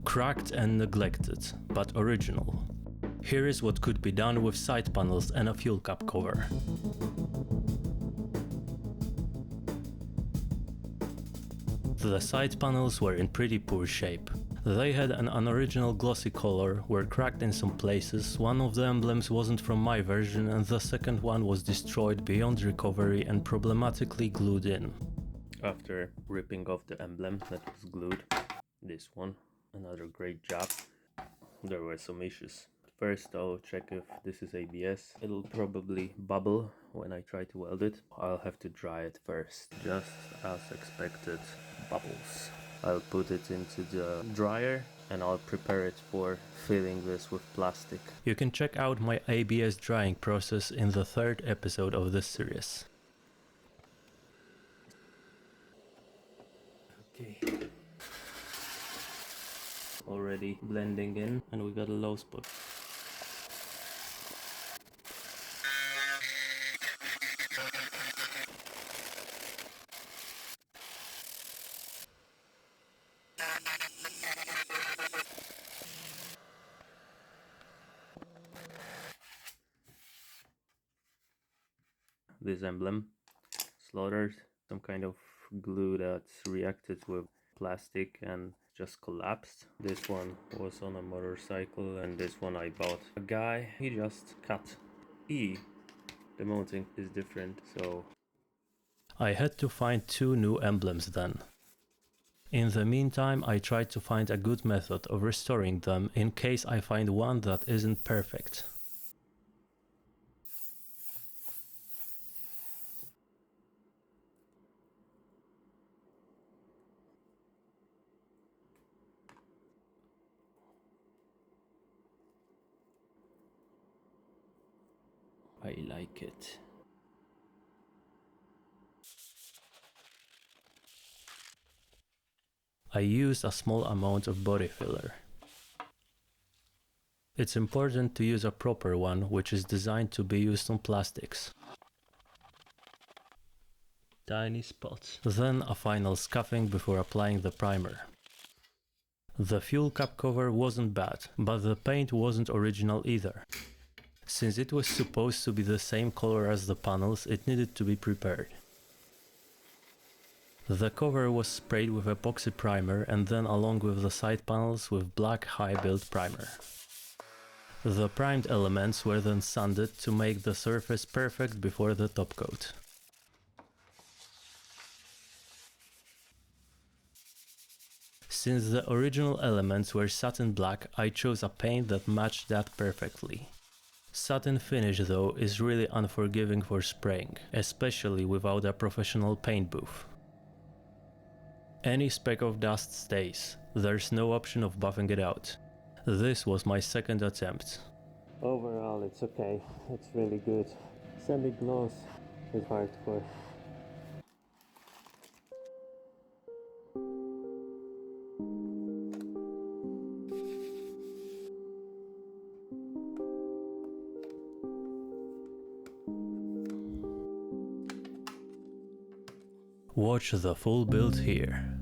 Cracked and neglected, but original. Here is what could be done with side panels and a fuel cap cover. The side panels were in pretty poor shape. They had an unoriginal glossy color, were cracked in some places, one of the emblems wasn't from my version and the second one was destroyed beyond recovery and problematically glued in. After ripping off the emblem that was glued, this one, another great job, there were some issues. First I'll check if this is ABS. It'll probably bubble when I try to weld it. I'll have to dry it first, just as expected, bubbles. I'll put it into the dryer and I'll prepare it for filling this with plastic. You can check out my ABS drying process in the 3rd episode of this series. Okay. Already blending in and we got a low spot. This emblem slaughtered, some kind of glue that reacted with plastic and just collapsed. This one was on a motorcycle and this one I bought. A guy, he just cut. The mounting is different, so I had to find 2 new emblems then. In the meantime, I tried to find a good method of restoring them in case I find one that isn't perfect. I like it. I used a small amount of body filler. It's important to use a proper one, which is designed to be used on plastics. Tiny spots. Then a final scuffing before applying the primer. The fuel cap cover wasn't bad, but the paint wasn't original either. Since it was supposed to be the same color as the panels, it needed to be prepared. The cover was sprayed with epoxy primer and then along with the side panels with black high build primer. The primed elements were then sanded to make the surface perfect before the top coat. Since the original elements were satin black, I chose a paint that matched that perfectly. Satin finish though is really unforgiving for spraying, especially without a professional paint booth. Any speck of dust stays, there's no option of buffing it out. This was my 2nd attempt. Overall it's okay, it's really good. Semi-gloss is hardcore. Watch the full build here.